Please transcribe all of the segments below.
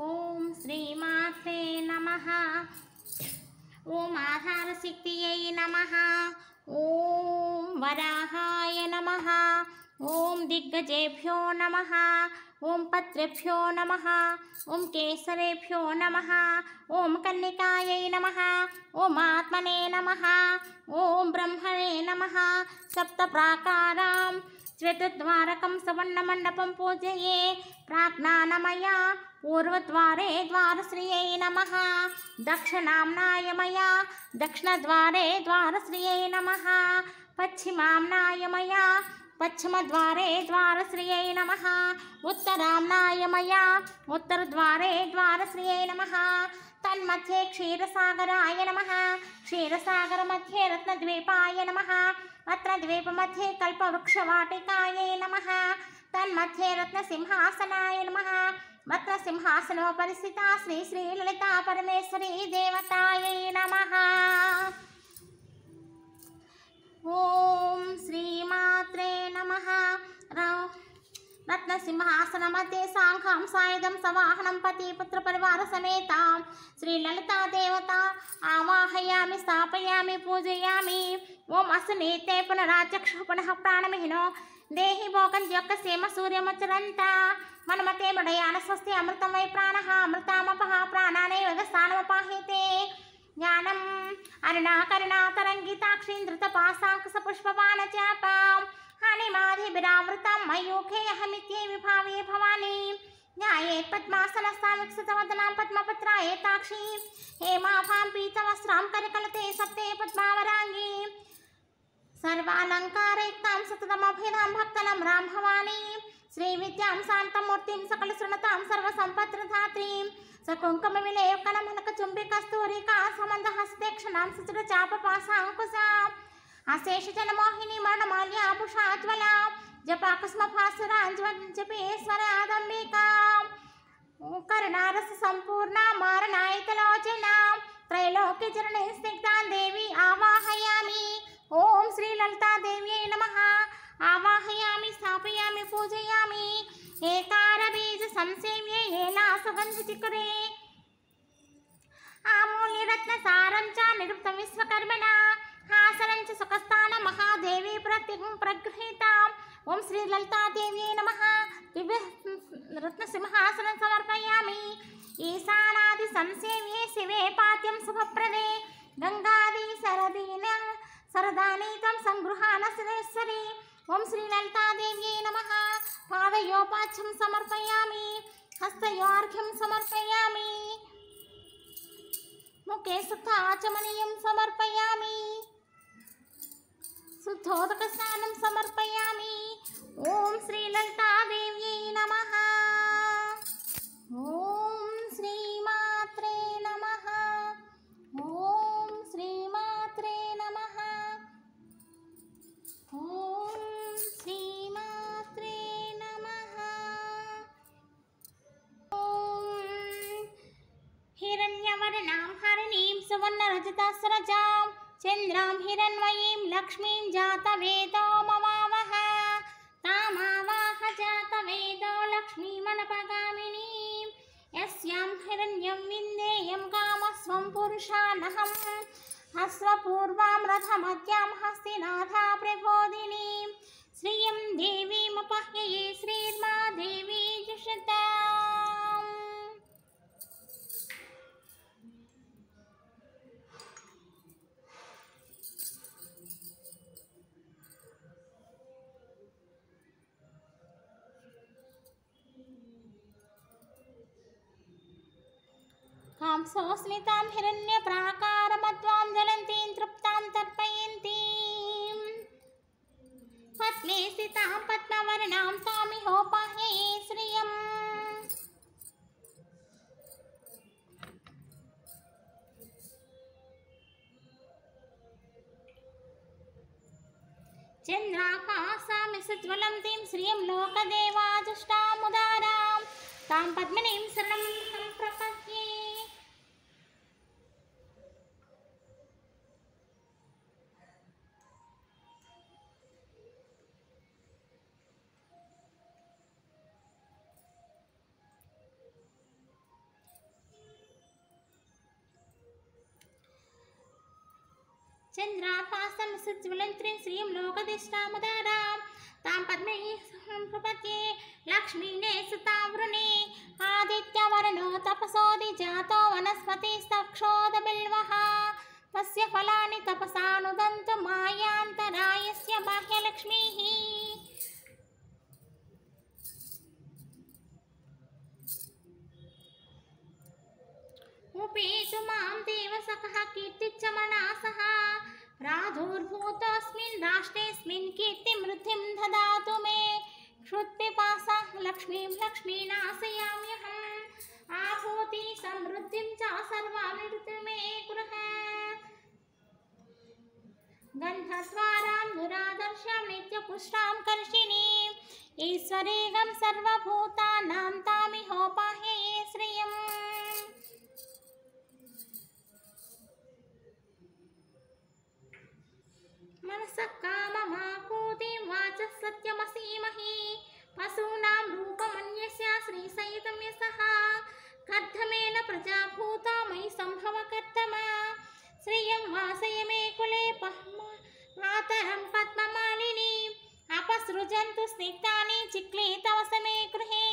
ఓం శ్రీమాత్రే నమః. ఓం ఆధారశక్తియై నమః. ఓం వరాహాయ నమః. ఓం దిగ్గజేభ్యో నమః. ఓం పత్రేభ్యో నమః. ఓం కేసరేభ్యో నమః. ఓం కన్నికాయై నమః. ఓం ఆత్మనే నమః. ఓం బ్రహ్మణే నమః. సప్త ప్రాకారాం శ్వేతద్వారకం సువర్ణమండపం పూజయే. ప్రాజ్ఞానమయ పూర్వద్వారే ద్వారశ్రియై నమః. దక్షిణాంనాయ మయ దక్షిణద్వారే ద్వారశ్రియై నమః. పశ్చిమాంనాయ మయ పశ్చిమద్వారే ద్వారశ్రియై నమః. ఉత్తరాంనాయ మయ ఉత్తరద్వారే ద్వారశ్రియై నమః. తన్मध्ये క్షీరసాగరాయ నమః. క్షీరసాగరमध्ये రత్నద్వీపాయ నమః. రత్నద్వీపमध्ये కల్పవృక్షవాటికాయై నమః. తన్मध्ये రత్నసింహాసనాయ నమః. రత్నసింహాసనోపరి స్థితా శ్రీ శ్రీలలితా పరమేశ్వరీ దేవతాయై నమః. ఓం శ్రీమాత్రే నమః. రత్నసింహాసన మధ్య సాంఘాం సాయుధం సవాహనం పతి పుత్ర పరివార సమేతాం శ్రీలలితా దేవత ఆవాహయామి స్థాపయామి పూజయామి. ఓం అసునీతే పునరాచక్షు పునః ప్రాణమిహినో దేహి భోగం యొక్క సీమ సూర్యమచరంత మనమతే మడయాన స్వస్తి అమృతం వై ప్రాణ అమృతామపహ ప్రాణానే స్థానమపాహితే. జ్ఞానం అరుణాకరుణాతరంగితాక్షీంద్రత పాశాంకుశ పుష్పపాన చాపాం హానిమాధిభిరావృతం మయూఖే అహమిత్యే విభావే భవానీ. న్యాయేత్ పద్మాసనస్థాం వికసితవదనాం పద్మపత్రాయేతాక్షీ హేమాభాం పీతవస్త్రాం కరకలతే సప్తే పద్మావరాంగీ. సర్వాలంకారయుక్తాం సతతమభిధాం భక్తలం రాం భవానీ. శ్రీవిద్యాం శాంతమూర్తిం సకల శృణతాం సర్వసంపత్ప్రదాత్రీం. సకుంకుమ విలేకనం హనక చుంబి కస్తూరికా సమందహస్తే క్షణాం సుచర చాప పాశాంకుశాం అశేష జనమోహిని మరణమాల్యాభుషాజ్వల జపాకుస్మభాసురాంజపేశ్వరాదంబికా. కరుణారస సంపూర్ణ మారణాయితలోచన త్రైలోక్య జననీ స్నిగ్ధాం దేవి ఆవాహయామి. ఓం శ్రీ లలితా దేవ్యై నమః. ఆవాహయామి స్థాపయామి పూజయామి. ఏకార బీజ సంసేవ్యే ఏలా సుగంధిచికురే ఆమూల్యరత్న సారం చ నిరుక్తం విశ్వకర్మణ హాసనం చ సుఖస్థాన మహాదేవి ప్రగృహీతాం. ఓం శ్రీ లలితా దేవ్యై నమః. దివ్య రత్న సింహాసనం సమర్పయామి. ఈశానాది సంసేవ్యే శివే పాత్యం శుభప్రదే గంగాది సరదానీతం సంగృహాన సురేశ్వరి. ఓం శ్రీ లలితా దేవ్యై నమః. పాదయోపాచ్యం సమర్పయామి. హస్తయోర్ఘ్యం సమర్పయామి. ముఖే శుద్ధాచమనీయం సమర్పయామి. శుద్ధోదక స్నానం సమర్పయామి. ఓం శ్రీ లలితా దేవ్యై నమః. ఓం శ్రీమాత్రే నమః. ఓం శ్రీమాత్రే నమః. ఓం శ్రీమాత్రే నమః. ఓం హిరణ్యవర్ణాం హరిణీం సువర్ణరజతాస్రజాం చంద్రాం హిరణ్మయీం లక్ష్మీం జాతవేదో మమావహ. తామావాహ జాతవేదో లక్ష్మీమనపగామినీం. యస్యాం హిరణ్యం విందేయం కామస్వం పురుషానహం. అశ్వపూర్వాం రథమధ్యాం హస్తినాథా ప్రబోధినీం. శ్రియం దేవీముపహ్యయే శ్రీర్మా దేవీ జుషతాం. కాంసోస్మితాం హిరణ్యప్రాకారమద్వాం జ్వలంతీం తృప్తాం తర్పయంతీం. పద్మే స్థితాం పద్మవర్ణాం తామిహోపాహ్యయే శ్రియం. చంద్రాకాశామిసజ్వలంతీం శ్రియం లోకదేవాజుష్టాముదారాం తాం పద్మినీం శరణం సంప్రపద్యే. चंद्राभासं सुज्वलन्त्रीं श्रीं लोकदिष्टामुदारां तां पद्मैः प्रपद्ये लक्ष्मीने सुतां वृणे आदित्यवर्णो तपसोऽधिजातो वनस्पतिस्तक्षोदबिल्वः तस्य फलानि तपसानुदन्तु मायान्तरायस्य बाह्यलक्ष्मीः उपेतु मां देवसखः कीर्तिच्च मनासः प्रादुर्भूतोऽस्मिन् राष्ट्रेऽस्मिन् कीर्तिमृद्धिं ददातु मे क्षुत्पिपासा लक्ष्मीं लक्ष्मीनाशयाम्यहम् आभूति समृद्धिं च सर्वामृति मे कुरः गन्धद्वारां दुरादर्शां नित्यपुष्टां कर्षिणीम् ईश्वरीगं सर्वभूतानां तामिहोपाह्ये श्रियम् मनसः काममाकूतिं वाचः सत्यमसीमहि पशूनां रूपमन्यस्य श्रीसहितं यशः कर्दमेन प्रजाभूता मयि सम्भव कर्दमा श्रियं वासय मे कुले मातरं पद्ममालिनीम् अपसृजन्तु स्निग्धानि चिक्ले तव समे गृहे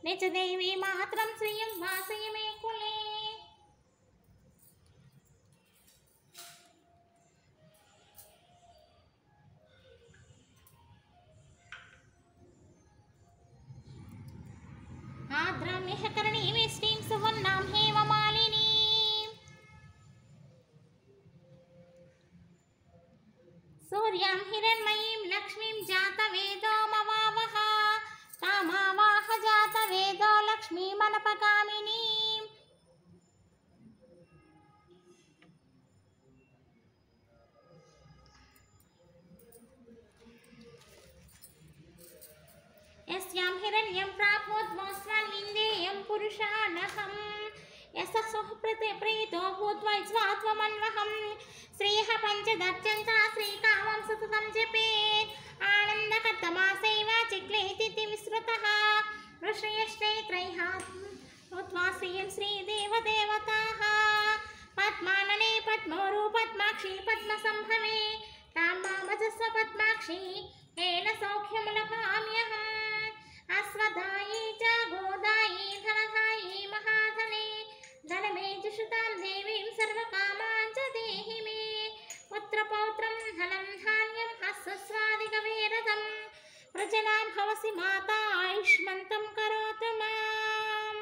निज देवी मातरं श्रियं वासय मे कुले आद्राम्यः करणीमिष्टिं सुवर्णां हेममालिनीं सूर्यां हिरण्मयीं लक्ष्मीं जातवेदो मवावः तामावाह जातवेदो लक्ष्मीमनपगामिनीम् यस्यां हिरण्यं प्राप्नोद्वास्वान्निन्देयं पुरुषानहं यशसोः प्रीतो भूत्वा स्वात्वमन्वहं श्रियः पञ्चदर्जन्ता श्रीकामं सततं जपेत् आनन्दकर्तमासैव चिक्लेति विस्मृतः ऋषयश्चैत्रैः भूत्वा श्रियं श्रीदेवदेवताः पद्मानने पद्मोरु पद्माक्षी पद्मसम्भवे तां मामजस्व पद्माक्षी येन सौख्यं लभाम्यहम् अश्वदायी च गोदायी धनदायी महाधने धनमेजुषुतां देवीं सर्वकामां च देहि मे पुत्रपौत्रं धनं धान्यं हस्तस्वादिकवेरदं प्रजनां भवसि माता आयुष्मन्तं करोतु माम्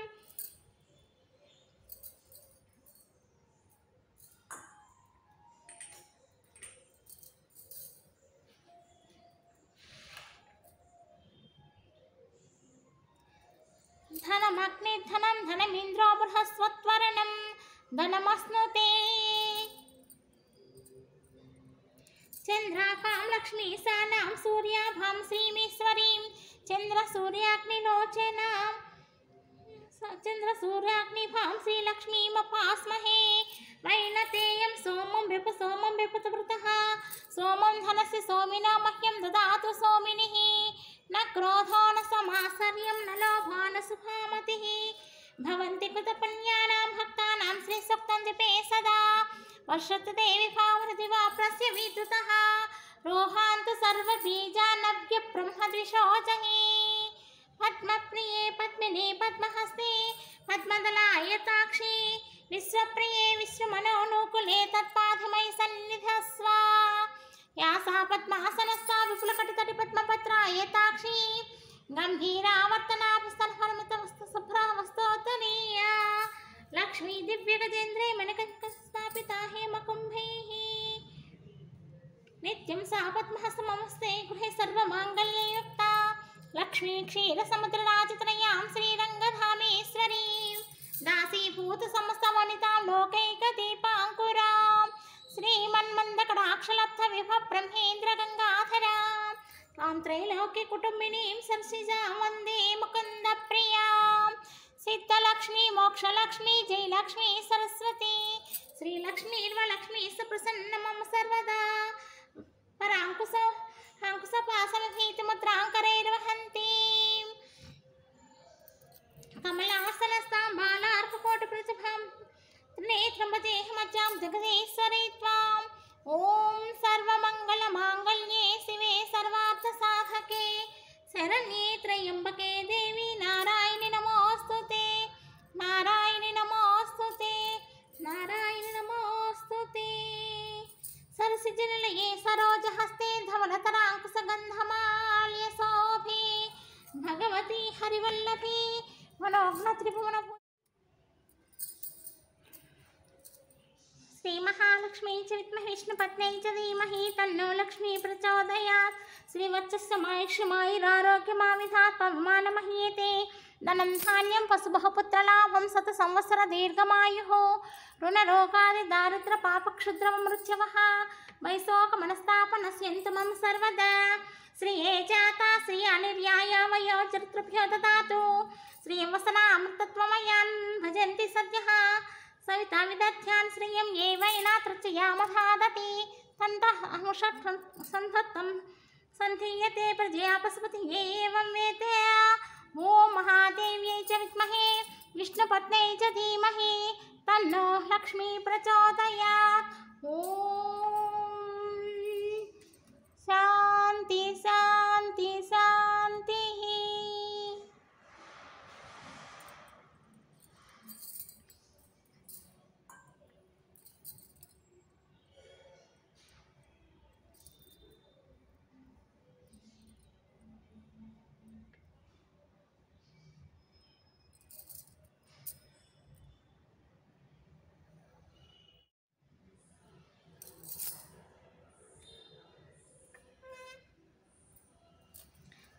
धनमग्निर्धनं धनमिन्द्रो बृहस्पत्वरणं धनमश्नुते चन्द्राभां लक्ष्मीसानां सूर्याभां श्रीमीश्वरीं चन्द्रसूर्याग्निलोचनां चन्द्रसूर्याग्निभां श्रीलक्ष्मीमपास्महे वैनतेयं सोमं विपुतवृतः सोमं धनस्य सोमिना मह्यं ददातु सोमिनिः न क्रोधो न समासर्यं न लोभो न सुभामतिः भवन्ति कृतपुण्यानां भक्तानां श्रीसूक्तं जपे सदा वर्षतु देवी भावहृदिवा प्रस्य विद्युतः रोहान्तु सर्वबीजानव्यब्रह्मद्विषोजहि पद्मप्रिये पद्मिने पद्महस्ते पद्मदलायताक्षी विश्वप्रिये विश्वमनोनुकूले तत्पादमयि सन्निधस्व या सा पद्मासनस्था विपुलकटितटि पद्मपत्रायताक्षी गम्भीरावर्तनाभिस्तनहर्मितवस्तुशुभ्रावस्तोत्तरीया लक्ष्मी दिव्यगजेन्द्रे मणिकस्थापिता हेमकुम्भैः नित्यं सा पद्महस्तमस्ते गृहे सर्वमाङ्गल्ययुक्ता लक्ष्मी क्षीरसमुद्रराजतनयां श्रीरङ्गधामेश्वरीं दासीभूत समस्तवनितां लोकैकदीपाङ्कुरां श्रीमन्मन्दकटाक्षलब्ध विभव ब्रह्मेन्द्र गङ्गाधरां तां त्रैलोक्यकुटुम्बिनीं सरसिजां वन्दे मुकुन्दप्रियां सिद्धलक्ष्मी मोक्षलक्ष्मी जयलक्ष्मी सरस्वती श्रीलक्ष्मीर्वलक्ष्मी सुप्रसन्न मम सर्वदा पराङ्कुशपाशमभीतिमुद्राङ्करैर्वहन्ती कमलासनस्तां बालार्ककोटिप्रतिभां त्रिनेत्रं भजेऽहमज्जां जगदीश्वरी त्वां ఓం సర్వమంగళమాంగళ్యే శివే సర్వార్థసాధకే శరణ్యే త్రయంబకే దేవి నారాయణి నమోస్తుతే నారాయణి నమోస్తుతే నారాయణి నమోస్తుతే సరసిజనిలయే సరోజహస్తే ధవలతరాంకుశగంధమాల్య శోభే భగవతి హరివల్లభే మనోజ్ఞ త్రిభువన శ్రీ మహాలక్ష్మీ చ విద్మహే విష్ణుపత్న్యై చ ధీమహి తన్నో లక్ష్మీ ప్రచోదయాత్ శ్రీవత్సస్యమాయుష్యమాయురారోగ్యమావిధాత్ పవమానమహీయతే ధనం ధాన్యం పశుబహుపుత్రలాభం శత సంవత్సర దీర్ఘమాయుః రుణరోగాది దారిద్ర పాపక్షుద్రమృత్యవః వైశోక మనస్తాపనస్యంతు మమ సర్వదా శ్రీయే జాతా శ్రీ అనిర్యాయ వయో చరిత్రభ్యో దదాతు శ్రీయవసనా అమృతత్వమయాన్ భజంతి సద్యః సవితా విదధ్యాన్ శ్రియం ఏ వైనా తృచయామధాదతి తంతః అహుషట్ సంధత్తం సంధీయతే ప్రజయా పశుపతి ఏవం వేతే ఓం మహాదేవ్యై చ విద్మహే విష్ణుపత్న్యై చ ధీమహి తన్నో లక్ష్మీ ప్రచోదయాత్. ఓం శాంతి శాంతి శాంతి.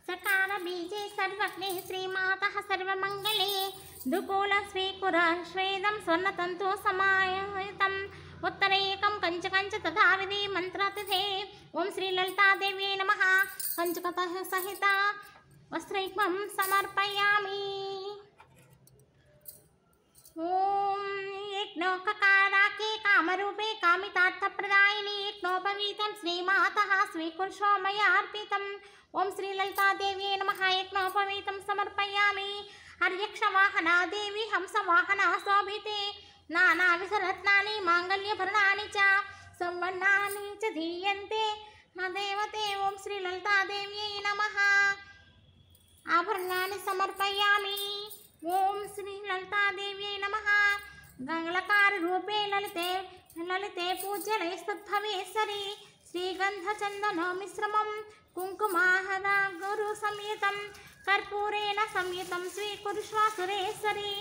సకార బీజే సర్వగ్నే శ్రీమాతః సర్వమంగళే దుకూల స్వీకుర శ్వేదం స్వర్ణతంతు సమాయుతం ఉత్తరైకం కంచకంచ తథావిధి మంత్రతిథే. ఓం శ్రీ లలితాదేవ్యై నమః. కంచకతః సహిత వస్త్రైకం సమర్పయామి. ఓం యజ్ఞోపకారాకే కామరూపే కామితార్థప్రదాయిని యజ్ఞోపవీతం శ్రీమాతః స్వీకుర్షో మయా అర్పితం. ఓం శ్రీ లలితాదేవ్యై నమః. యజ్ఞోపవీతం సమర్పయామి. హర్యక్షవాహనా దేవి హంసవాహనా శోభితే నానావిధరత్నాని మాంగళ్యభరణాని చ సంవర్ణాని చ ధీయంతే మా దేవతే. ఓం శ్రీ లలితాదేవ్యై నమః. ఆభరణాన్ని సమర్పయామి. ఓం శ్రీ లలితాదేవ్యై నమః. గంగళకార రూపే లలితే లలితే పూజ్యలైస్తద్భవేశ్వరి శ్రీగంధచందనో మిశ్రమం కుంకుమాహద గురు సంయుతం కర్పూరేణ సంయుతం స్వీకురుష్వ సురేశ్వరి.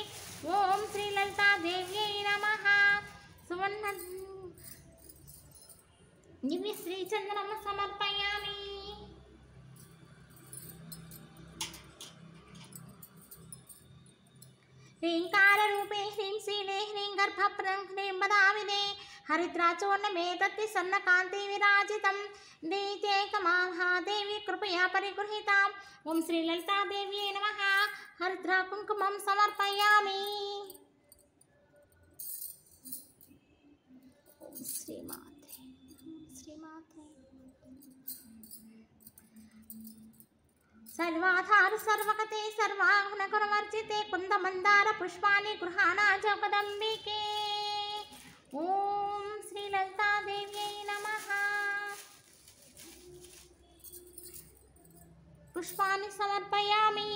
ఓం శ్రీ లలితాదేవ్యై నమః. సువర్ణ దివ్య శ్రీచందనం సమర్పయామి. హ్రీంకారరూపే హ్రీం శీలే హ్రీం గర్భప్రం హ్రీం పదావిదే హరిద్రాచూర్ణమే తత్తి సన్నకాంతి విరాజితం దైత్యేకమాదేవి కృపయా పరిగృహీతాం. ఓం శ్రీ లలితాదేవ్యై నమః. హరిద్రా కుంకుమం సమర్పయామి. ఓం శ్రీమాతే శ్రీమాతే. సర్వాధార సర్వకతే సర్వాగుణగుణవర్జితే కుందమందార పుష్పాణి గృహాణా జగదంబికే. ఓం శ్రీ లలితాదేవ్యై నమః. పుష్పాన్ని సమర్పయామి.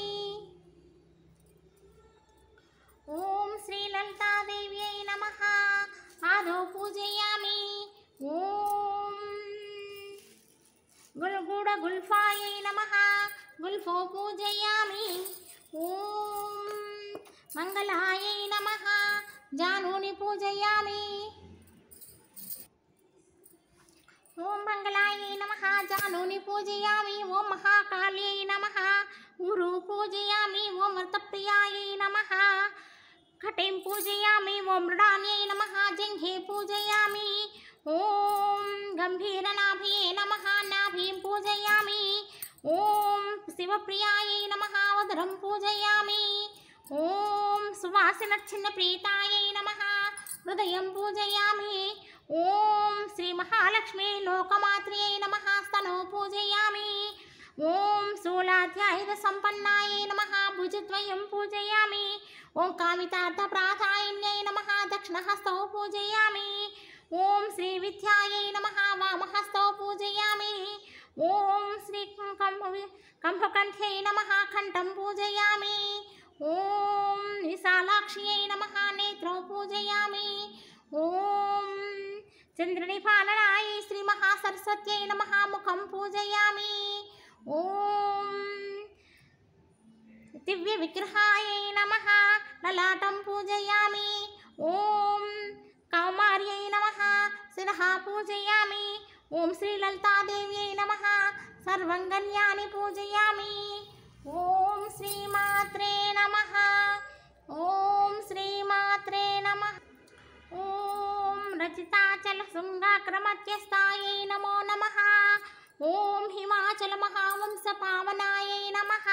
ఓం శ్రీ లలితాదేవ్యై నమః. ఆదౌ పూజయామి. ఓం గుల్గూడ గుల్ఫాయై నమః. గుల్ఫో పూజయామి. ఓం మంగళాయై నమః. జానూని పూజయామి. ఓం మంగళాయై నమః. జానూని పూజయామి. ఓం మహాకాళ్యై నమః. ఊరు పూజయామి. ఓం వృతప్రియాయై నమః. घटिं पूजयामि। ओं मृडान्यै नमः। जङ्घे पूजयामि। ओं गम्भीरनाभये नमः। नाभिं पूजयामि। ओं शिवप्रियायै नमः। उदरं पूजयामि। ओं सुवासिनच्छिन्नप्रीतायै नमः। हृदयं पूजयामि। ओं श्रीमहालक्ष्मी लोकमात्र्यै नमः। स्तनो पूजयामि। ओं शूलाध्यायुधसम्पन्नायै नमः। भुजद्वयं पूजयामि। ओं कामितार्थप्रदायिन्यै नमः। दक्षिणहस्तौ पूजयामि। ఓం శ్రీ విద్యాయై నమః వామహస్తౌ పూజయామి. ఓం శ్రీ కంభకంఠ్యై నమః కంఠం పూజయామి. ఓం విశాలాక్ష్యై నమః నేత్రౌ పూజయామి. ఓం చంద్రనిపాలనాయ శ్రీ మహాసరస్వత్యై నమః ముఖం పూజయామి. ఓం దివ్య విగ్రహాయై నమః లలాటం పూజయామి. ఓం కౌమార్యై నమః శిరః పూజయామి. ఓం శ్రీ లలితాదేవ్యై నమః సర్వంగన్యాని పూజయామి. ఓం శ్రీమాత్రే నమః. ఓం శ్రీమాత్రే నమః. ఓం రచితాచల శృంగాక్రమధ్యస్థాయై నమో నమః. ఓం హిమాచల మహావంశ పావనాయై నమః.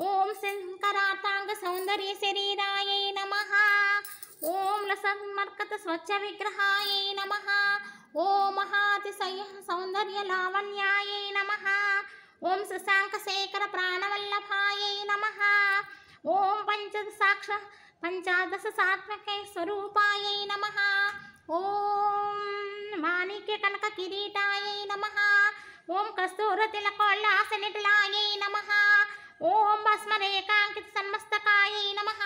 ఓం శంకరార్థాంగ సౌందర్య శరీరాయై నమః. ఓం లసన్మర్కత స్వచ్ఛ విగ్రహాయై నమః. ఓం మహాతిశయ సౌందర్య లావణ్యాయై నమః. ఓం శశాంక శేఖర ప్రాణవల్లభాయై నమః. ఓం పంచదశ సాత్మకై స్వరూపాయై నమః. ఓం మాణిక్య కనక కిరీటాయై నమః. ఓం కస్తూర తిలకోల్లాసనిటలాయై నమః. ఓం భస్మరేకాంకిత సన్మస్తకాయై నమః.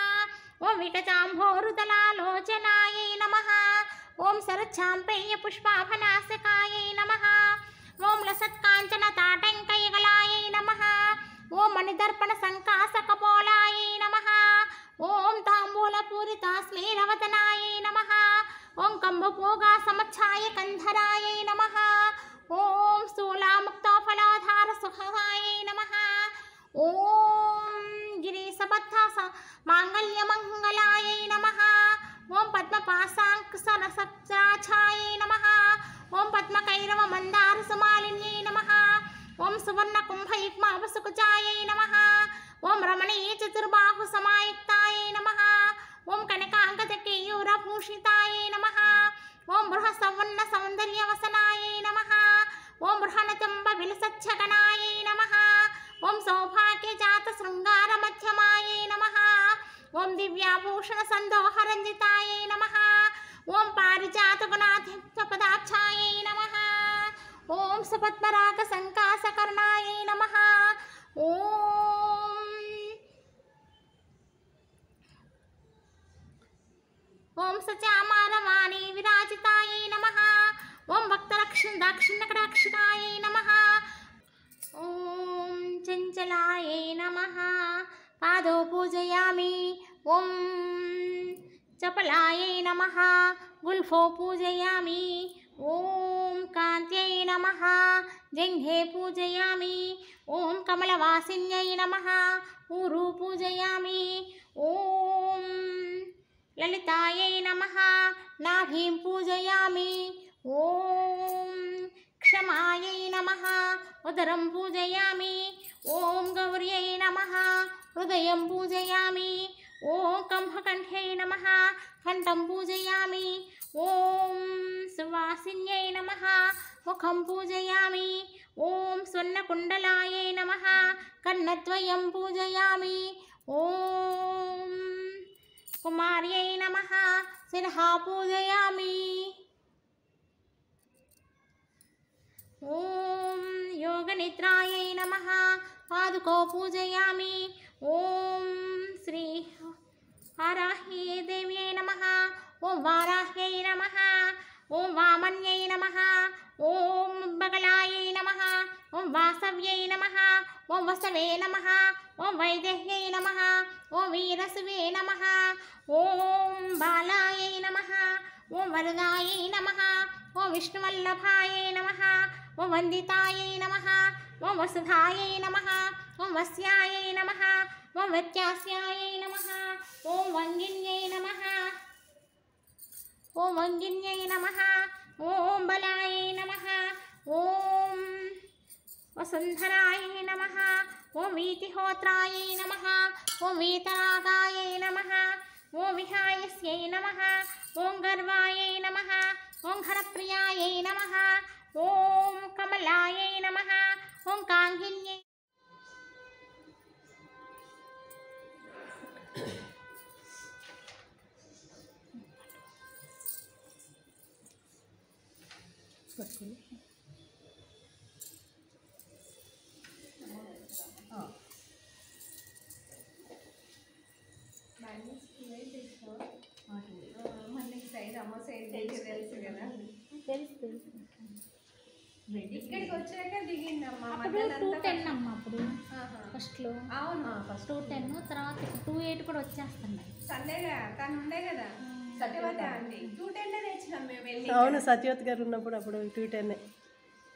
ఓం వికచాంభోరుదలాలోచనాయై నమః. ఓం శరచ్ఛాంపేయ పుష్పాభనాశకాయై నమః. ఓం లసత్కాంచన తాటంకయుగలాయై నమః. ఓం మణిదర్పణ సంకాసకపోలాయై నమః. ఓం తాంబూలపూరితాశ్లీలవదనాయై నమః. ఓం కంబపోగా సమచ్ఛాయ కంధరాయై నమః. ఓం స్థూలాముక్తోఫలాధార సుఖాయై నమః. ఓం గిరీశబద్ధ మాంగళ్యమంగళాయై నమః. ఓం పద్మపాశాంకుశరసప్రాఛాయై నమః. ఓం పద్మకైరవ మందార సుమాలిన్యై నమః. ఓం సువర్ణ కుంభయుగ్మావసుకుచాయై నమః. ఓం రమణీయ చతుర్బాహు సమాయుక్తాయై నమః. ఓం కనకాంగద కేయూరభూషితాయై నమః. ఓం బృహసవర్ణ సౌందర్యవసనాయై నమః. ఓం బృహణతుంబ విలసచ్చగనాయై నమః. ఓం సౌభాగ్యజాత శృంగార మధ్యమాయై నమః. ఓం దివ్యాభూషణ సందోహరంజితాయై నమః. ఓం పారిజాత గుణాధిక్య పదాక్షాయై నమః. ఓం సుపద్మరాగ సంకాసకర్ణాయై నమః. ఓం సచామారవాణి విరాజితాయై నమః. ఓం దాక్షిణ్యకటాక్షికాయై నమః. ఓం చంచలాయై నమః. పాదో పూజయామి. ఓం చపలాయై నమః. గుల్ఫో పూజయామి. ఓం కాంత్యై నమః. జంఘే పూజయామి. ఓం కమలవాసిన్యై నమః. ఊరు పూజయామి. ఓం లలితాయై నమః. నాభీం పూజయామి. ఓం క్షమాయై నమః. ఉదరం పూజయామి. ఓం గౌర్యై నమః. హృదయం పూజయామి. ఓం కంభకంఠ్యై నమః. కంఠం పూజయామి. ఓం సువాసిన్యై నమః. ముఖం పూజయామి. ఓం స్వర్ణకుండలాయై నమః. కర్ణద్వయం పూజయామి. ఓం కుమార్యై నమః. శిరః పూజయామి. ఓం యోగనిద్రాయై నమః. పాదుకో పూజయామి. ఓం శ్రీ వారాహ్యై దేవ్యై నమః. ఓం వారాహ్యై నమః. ఓం వామన్యై నమః. ఓం బగలాయై నమః. ఓం వాసవ్యై నమః. ఓం వసవే నమః. ఓం వైదేహ్యై నమః. ఓం వీరసువే నమః. ఓం బాలాయై నమః. ఓం వరదాయై నమః. ఓం విష్ణువల్లభాయై నమః. ఓం వందితాయై నమః. ఓం వసుధాయై నమః. ఓం వస్యాయై నమః. ఓం వ్యత్యాస్యాయై నమః. ఓం వంగిన్యై నమః. ఓం వంగిన్యై నమః. ఓం బలాయై నమః. ఓం వసుంధరాయై నమః. ఓం వీతిహోత్రాయై నమః. ఓం వీతరాగాయై నమః. ఓం విహాయస్యై నమః. ఓం గర్వాయై నమః. ఓం ఘనప్రియాయై నమః. ఓం కమలాయై నమః. ఓం కాంగిన్యై పట్టుకొని మళ్ళీ సైడ్ అమ్మ సైడ్ తెలుసు కదా, తెలుసు. ఇక్కడికి వచ్చాక దిగిందమ్మా. అప్పుడు 210 అమ్మ, అప్పుడు ఫస్ట్లో. అవును, ఫస్ట్ 210, తర్వాత 28 కూడా వచ్చేస్తున్నాయి. సందేగా తను ఉండే కదా సత్యవతి అండి, 210 తెచ్చినాం మేము వెళ్ళి. అవును, సత్యవతి గారు ఉన్నప్పుడు అప్పుడు 210.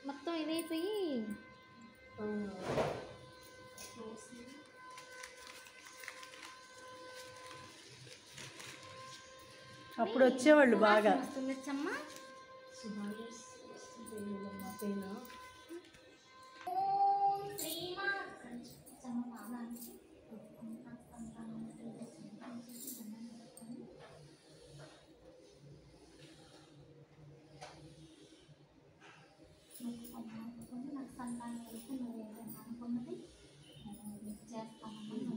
మొత్తం ఇదైపోయి అప్పుడు వచ్చేవాళ్ళు బాగా. వస్తుందమ్మా. నాకు సంతానం వెళ్తే నువ్వు ఏదైనా అనుకున్నది చేస్తాను.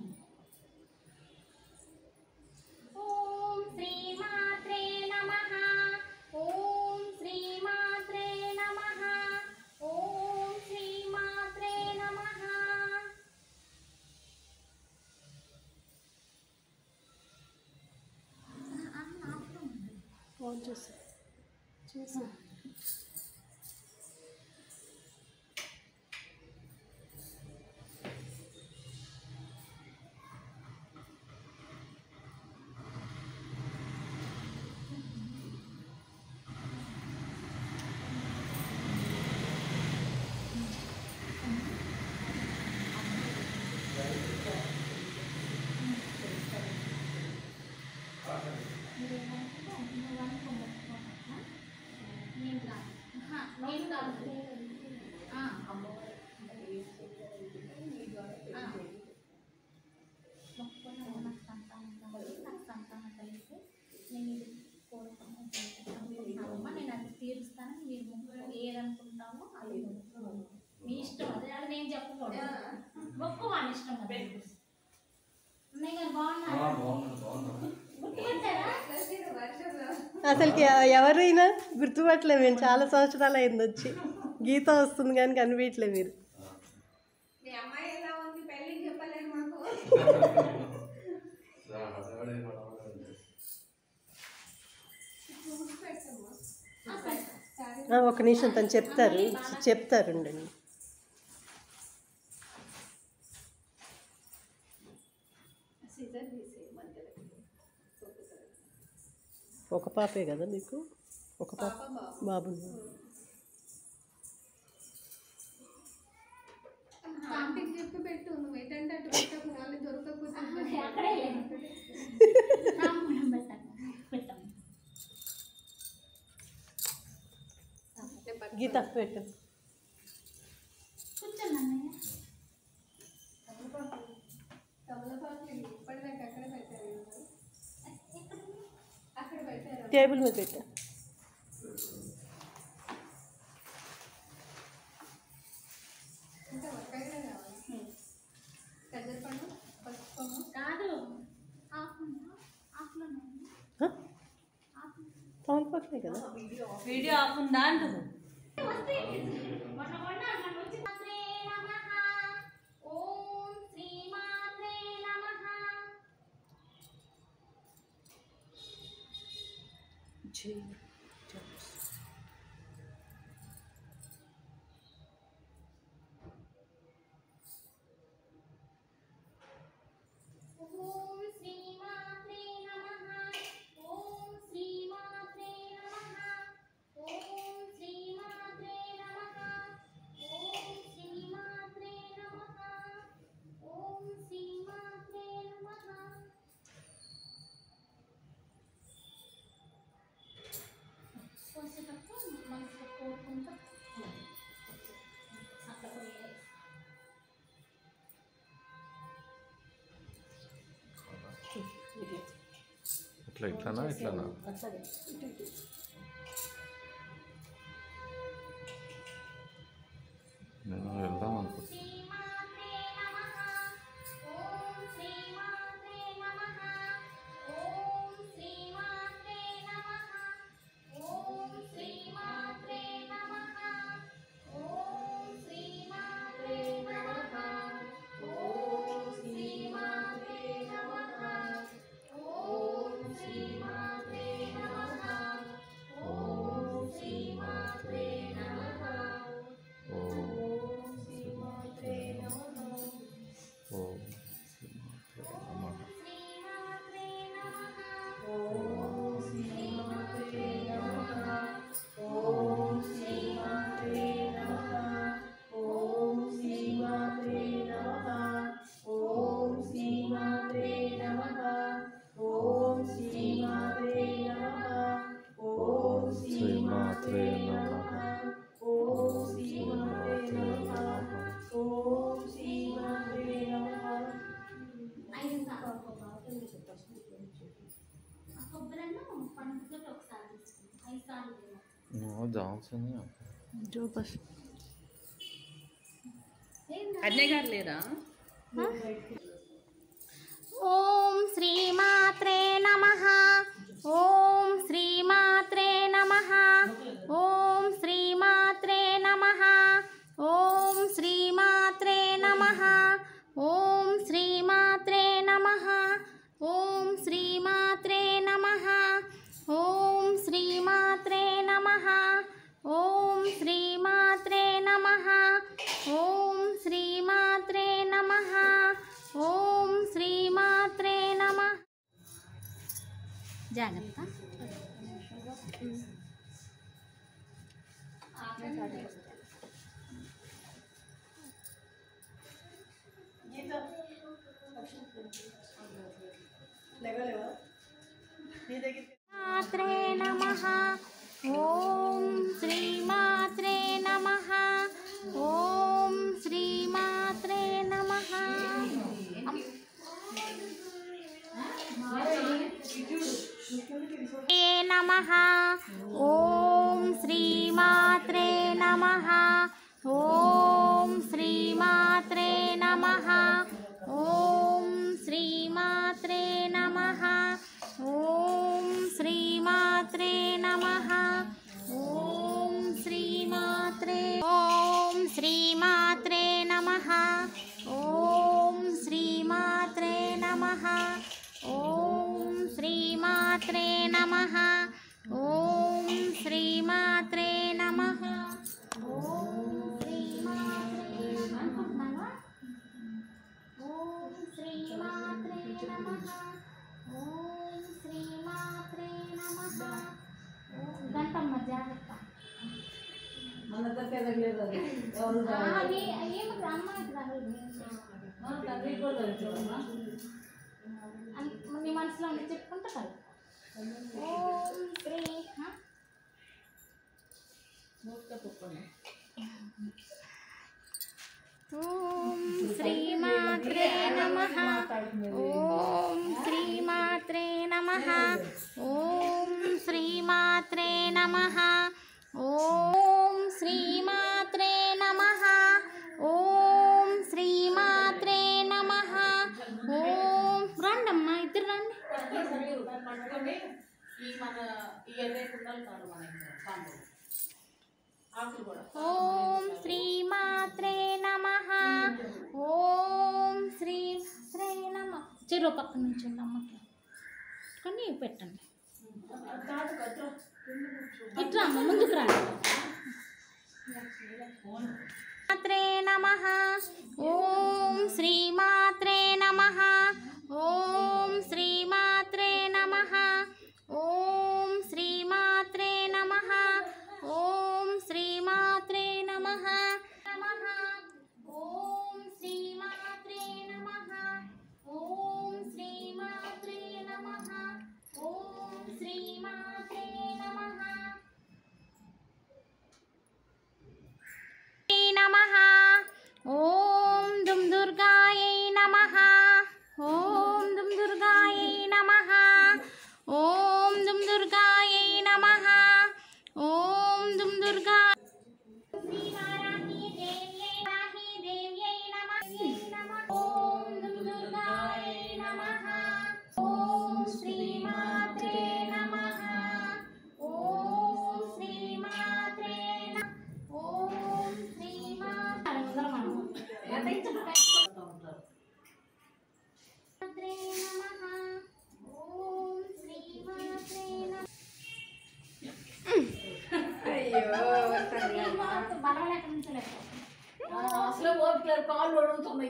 ఓం శ్రీమాత్రే నమః. ఓం శ్రీమాత్రే నమః. ఓం శ్రీమాత్రే నమః. ఫోన్ చూసి నేను అది తీరుస్తాను. మీరు ఏదనుకుంటామో అది మీ ఇష్టం. అదే అది నేను చెప్పకూడదు. మొక్కు వాళ్ళ ఇష్టం. అది అన్నయ్య గారు బాగున్నారు. గుర్తుపట్టారా? అసలుకి ఎవరైనా గుర్తుపట్టలే. మేము చాలా సంవత్సరాలు అయింది వచ్చి. గీత వస్తుంది కానీ కనిపించలే మీరు. మీ అమ్మాయి ఎలా ఉంది, పెళ్ళికి చెప్పలేదు మాకు. ఒక నిమిషం తను చెప్తారుండండి. ఒక పాపే కదా మీకు? ఒక పాప బాబు. ఆంటీకి చెప్పి పెట్టు, నువ్వు ఏంటంటే అటు పెట్టకు, మళ్ళీ దొరకకపోతే. గీత పెట్టు. కూర్చోండి అన్నయ్య. తమలపాకులు ఇప్పటిదాకా అక్కడ పెట్టారు, అక్కడ పెట్టారు. టేబుల్ మీద పెట్టు. ఇంకా ఒక్కడే కావాలి. పెద్దపండు, పసుపు కాదు, తమలపాకులే కదా. వీడియో ఆఫ్ ఉందా అంటున్నా. ఓం శ్రీమాత్రే నమః. ఓం శ్రీమాత్రే నమః. ఓం శ్రీమాత్రే నమః. ఓం శ్రీమాత్రే నమః. ఓం శ్రీమాత్రే నమః. ఓం శ్రీమాత్రే నమః. పోసేటప్పుడు మనసులో కోరుకుంటా అట్లా పోయేది. ఇట్లానా నేను వెళ్దాం అనుకుంటున్నాను. శ్రీమాత్రే నమః. ఓం శ్రీమాత్రే నమః. ఓం శ్రీమాత్రే నమః. ఓం శ్రీమాత్రే నమః. నువ్వు జాన్సన్ జోపస్ అన్నయ్య గారు లేరా? ఓం శ్రీమాత్రే నమః. ఓం శ్రీమాత్రే నమః. ఓం శ్రీమాత్రే నమః. ఓం శ్రీమాత్రే నమః. ఓం శ్రీమాత్రే నమః. ఓం శ్రీమాత్రే నమః. ఓం శ్రీమాత్రే నమః. ఓం శ్రీమాత్రే నమః. ఓం శ్రీమాత్రే నమః. ఓం శ్రీమాత్రే నమః. జాగ్రత్త. శ్రీమాత్రే నమః. ఓం శ్రీమాత్రే నమః. ఓం శ్రీమాత్రే నమః. నమః. ఓం శ్రీమాత్రే నమః. ఓం శ్రీమాత్రే నమః. ఓం శ్రీమాత్రే నమః. ఓం శ్రీమాత్రే నమః. ఓం శ్రీమాత్రే. ఓం శ్రీమాత్రే నమః. ఓం శ్రీమాత్రే నమః. ఓం శ్రీమాత్రే నమః. ఓం శ్రీమాత్రే నమః. ఓం శ్రీమాత్రే అనుకుంటున్నావా? ఓం శ్రీమాత్రే నమః. ఓం శ్రీమాత్రే నమః. గంటమ్మ జాగ్రత్త. అది ఏమి అమ్మాయికి రాలేదు. నీ మనసులో ఉండి చెప్పుకుంటా కదా. ఓం శ్రీ ఓం శ్రీమాత్రే నమః. ఓం శ్రీమాత్రే నమః. ఓం శ్రీమాత్రే నమః. ఓం శ్రీమాత్రే నమః. ఓం శ్రీమాత్రే నమః. ఓం రండమ్మా, ఇద్దరు రండి. ఓం శ్రీమాత్రే నమః. ఓం శ్రీమాత్రే నమః. చెరో పక్క నుంచి అమ్మకి కానీ పెట్టండి. ఇట్లా అమ్మ ముందుకు రండి. శ్రీమాత్రే నమః. ఓం శ్రీమాత్రే నమః. ఓం శ్రీమాత్రే నమః. ఓం శ్రీమాత్రే నమః. ఓం శ్రీమాత్రే నమః. ఓం శ్రీమాత్రే నమః. ఓం శ్రీమాత్రే నమః. ఓం శ్రీమాత్రే నమః. నమః. ఓం దుమ్ దుర్గాయై నమః. ఓం దుమ్ దుర్గాయై నమః. ఓం దుమ్ దుర్గాయై నమః. ఓం దుమ్ దుర్గా ఓం దుమ్ దుర్గాయై నమః. ఓం శ్రీమాత్రే నమః. ఓం శ్రీమాత్రే నమః. ఓం శ్రీమాత్రే నమః. ఓం శ్రీమాత్రే నమః. అయ్యో బలవలేక నుంచి లేదు. అసలు ఓపిక కాళ్ళు అడుగుతున్నాయి.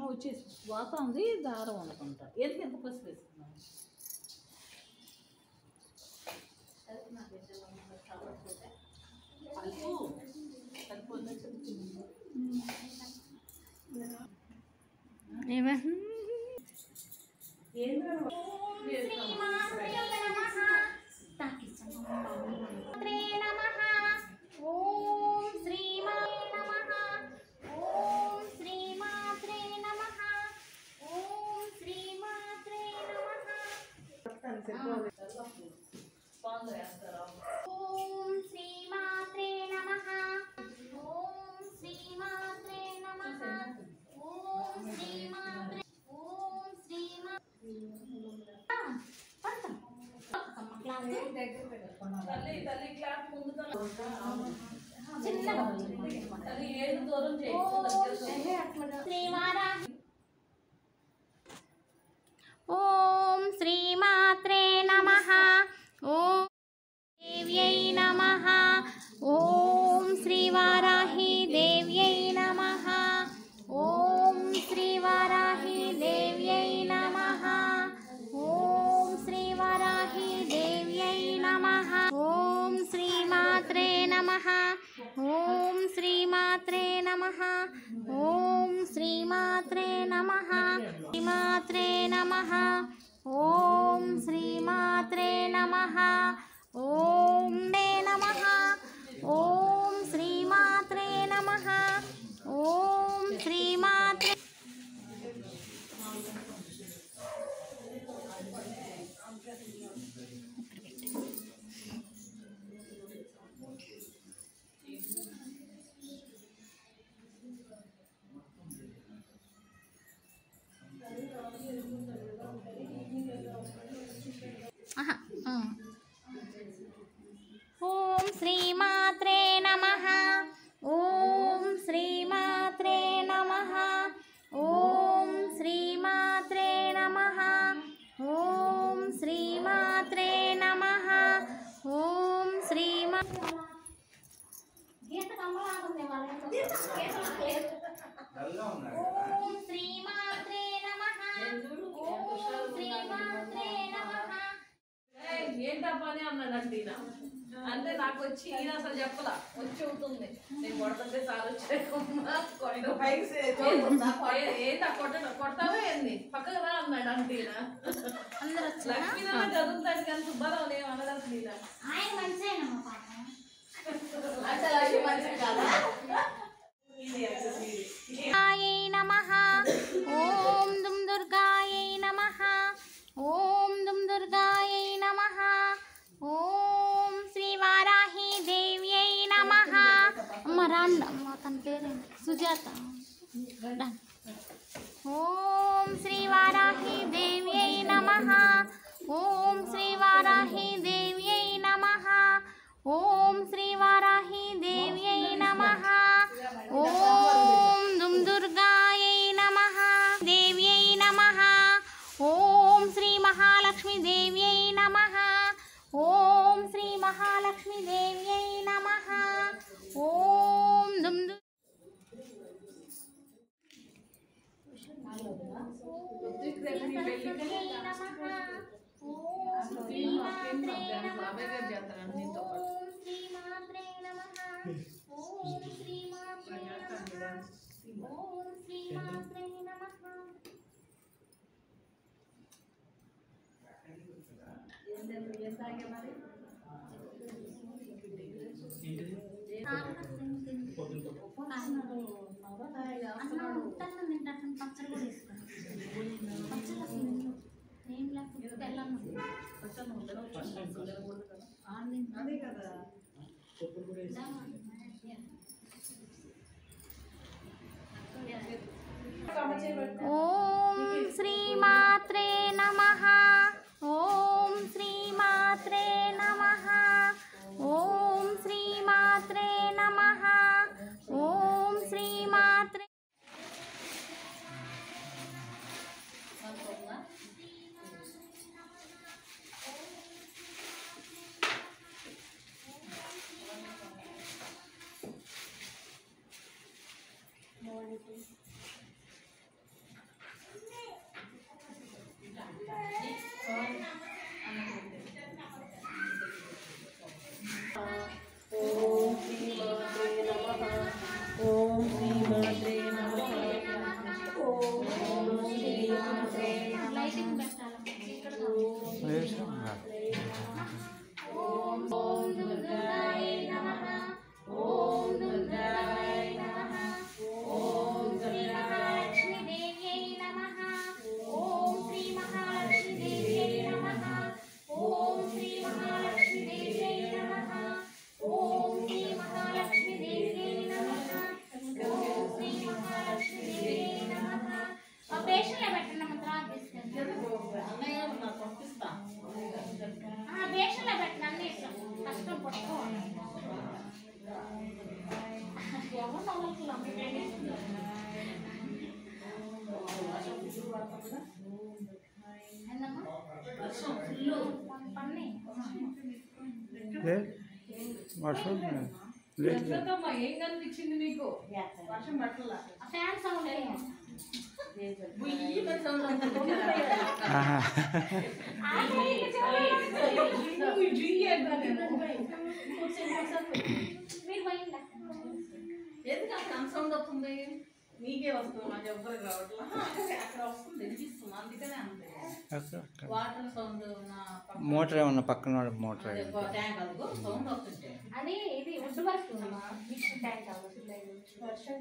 వచ్చేసి వాత ఉంది, దారం అనుకుంటా. ఎందుకు ఎంత పసుపు వేసుకున్నాను? ఓం చిన్నగా శ్రీవారాహి ఓం శ్రీమాత్రే నమః ఓం దేవ్యై నమః ఓం శ్రీవారాహి దేవ్యై నమః ఓం శ్రీవారాహి దేవ్యై నమః ఓం శ్రీవారాహి దేవ్యై నమః ఓం శ్రీమాత్రే నమః ఓం శ్రీమాత్రే నమః ఓం శ్రీమాత్రే నమః శ్రీమాత్రే నమః ఓం శ్రీమాత్రే నమః ఓం దే నమః ఓం శ్రీమాత్రే నమః ఓం శ్రీమాత్రే ఓం శ్రీమాత్రే నమః ఓం శ్రీమాత్రే నమః ఓం శ్రీమాత్రే నమః ఓం శ్రీమాత్రే నమః ఓం శ్రీమా గీత కమలాగుంది ఓం శ్రీమాత్రే నమః ఓం శ్రీమాత్రే నమః ఏంటప్పా అని అన్నాడంటే ఈయన. అంటే నాకు వచ్చి ఈయన అసలు చెప్పలా వచ్చి అవుతుంది నేను కొడుతుంటే సార్ ఏంటా కొడతావా ఏంది పక్కకు రా అన్నాడు అంటే ఈయన. అందరూ వచ్చారా? లక్ష్మీనారాయణ చదువుతాడు కానీ సుబ్బారావు ఏం అనగలదు ఈయన. ఆయన మంచిగా పాపం దుర్గాయై నమః ఓం దుం దుర్గాయై నమః ఓం దుం దుర్గాయై నమః ఓం శ్రీవారాహి దేవ్యై నమః అమ్మ రాండమ్మ తన పేరేంటి సుజాత ఓం శ్రీవారాహి దేవ్యై నమః ఓం శ్రీవారాహి దేవ్యై నమః ఓం శ్రీవారాహి దేవ్యై నమః ఓం దుం దుర్గాయై నమః దేవ్యై నమః ఓం శ్రీ మహాలక్ష్మి దేవ్యై నమః ఓం శ్రీ మహాలక్ష్మి దేవ్యై నమః ఓం దుం దు పచ్చడి కూడా వేసుకోండి పచ్చడి అసలు ఏం లేకపోతే వెళ్ళాము అదే కదా ఓం శ్రీమాత్రే నమః ఓం శ్రీమాత్రే నమః ఓం శ్రీమాత్రే నమః ఓం శ్రీమాత్రే లైటింగ్ పెట్టాలి ఓం దుర్గాయై నమః ఓం దుర్గాయై నమః ఓం శ్రీరాయ ఎవరు నవ్వట్లా వర్షం ఫుల్లు పన్నే వర్షం ఎట్లమ్మా ఏం కనిపించింది మీకు వర్షం పట్టలా ఫ్యాన్ సౌండ్ మీరు పోయిందా ఎందుకు అక్కడ సౌండ్ వస్తుంది నీకే వస్తుంది నాకు ఎవ్వరికి రావట్లా అక్కడ వస్తుంది వినిపిస్తుంది అందుకనే అంతే వాటర్ సౌండ్ నా మోటార్ ఏమన్నా పక్కన మోటార్ ట్యాంక్ అదిగో సౌండ్ వస్తుంటే అది ఇది వుడ్ వర్క్ మిక్స్ ట్యాంక్ అవ్వదు వర్షం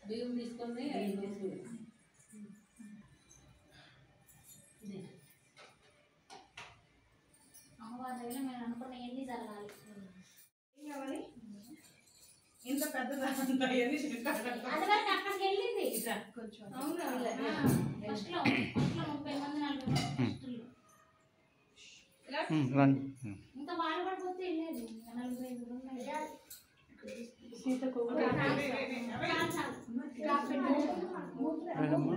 బియ్యం తీసుకొని అమ్మవారి దగ్గర మేము అనుకున్న ఎన్ని జరగాలి ఇంత పెద్ద అది వరకు అక్కడికి వెళ్ళింది కొంచెం ఫస్ట్ లో 30 మంది 40 మంది ఫస్టుల్లో. రండి ఇంకా వాళ్ళు పడిపోతే వెళ్ళేది 45 ఉన్నాయి. రండమ్మా.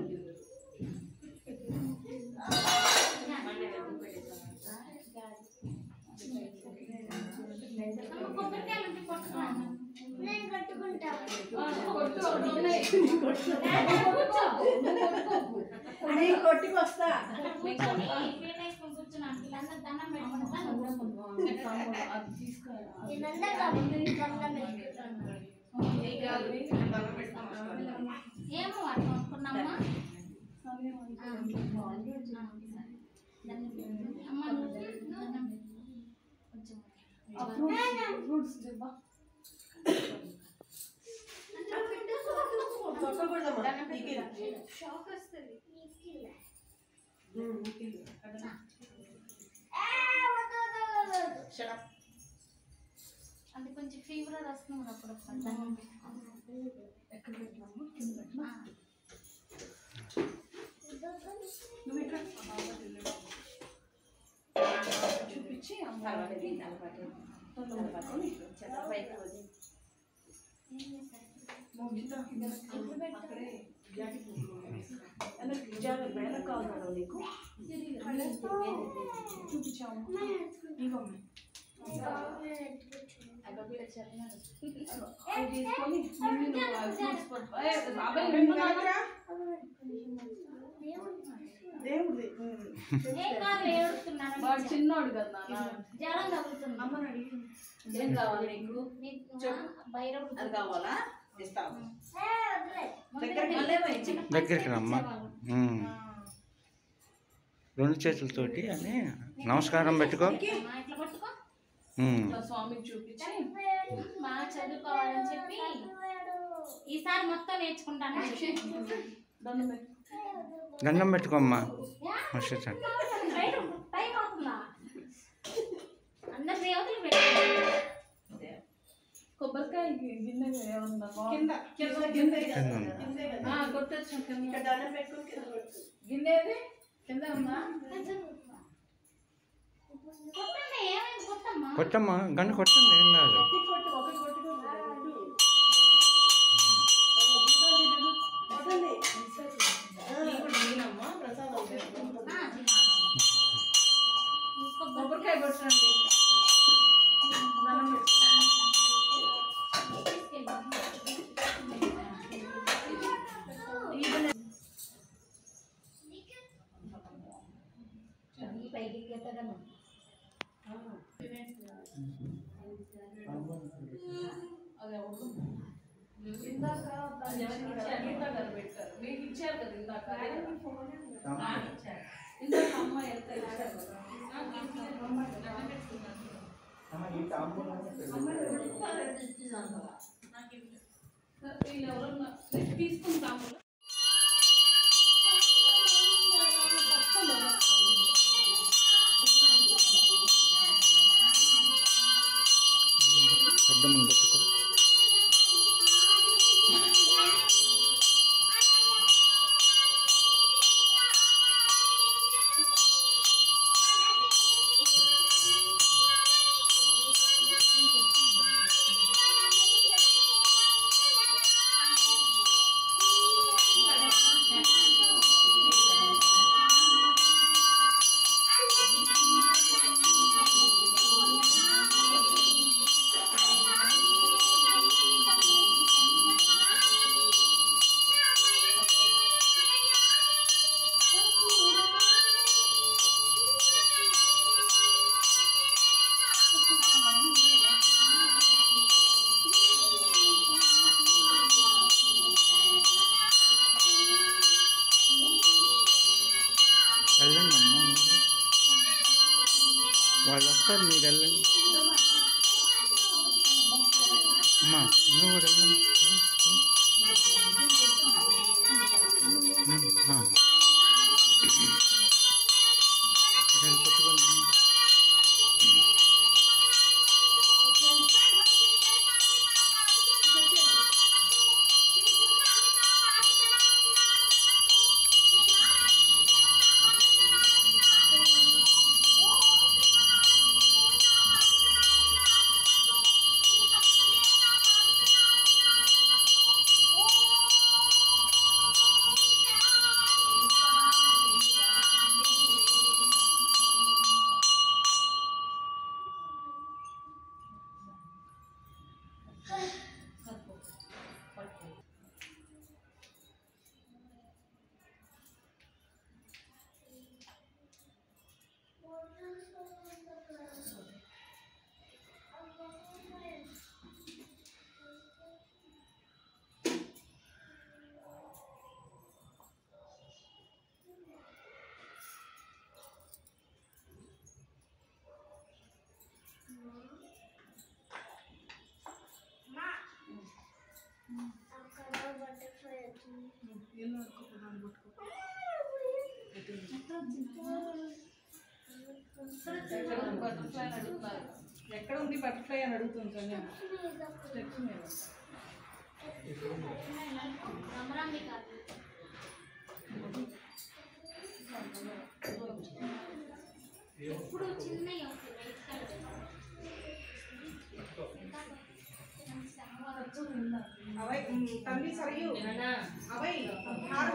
కొబ్బరికాయలు ఉంటే కొట్టుకురా. నేను కట్టుకుంటా కొట్టుకొస్తా కూర్చున్నాను వీళ్ళందరూ దండం పెట్టుకుంటాను ఏమో వాడు కొనుక్కున్నామా అమ్మ ఫ్రూట్స్ షాక్ వస్తుంది అంటే కొంచెం ఫీవర్ వస్తుంది అప్పుడు ఎక్కడ పెట్టినాము కింద పెట్టినా చూపించి చిన్నోడు కదా జ్వరం తగ్గుతుంది అమ్మని అడిగి ఏం కావాలి నీకు భైరవుడు కావాలా దగ్గరికి రమ్మా. 2 చేతులతోటి అని నమస్కారం పెట్టుకో. ఇట్లా పట్టుకో స్వామికి చూపించి బాగా చదువుకోవాలని చెప్పి ఈసారి మొత్తం నేర్చుకుంటాను దండం పెట్టుకోమ్మా. టైం అవుతుందా అందరు దేవతలు పెట్టారు కొబ్బరికాయ గిన్నె ఏమన్నా కొట్టచ్చు గిన్నె ఏది కింద ఉందా కొట్టమ్మా గన్ను కొట్టండి ఏం కాదు. కొబ్బరికాయ కొట్టండి ఇందాక పెట్టారు మీకు ఇచ్చారు కదా ఇందాక ఇందాక అమ్మాయి ఎంత ఇచ్చారు కదా వీళ్ళు ఎవరన్నా తీసుకుంటాము పెద్దమ్మని పెట్టుకో. నువ్వు కూడా వెళ్ళమ్మా. పట్టుకోండి. ఎక్కడ ఉంది బటర్ఫ్లై అని అడుగుతుంటాను. స్టెప్స్ మీద ఇప్పుడు చిన్నవి అవై తల్లి సరియు అవై హార్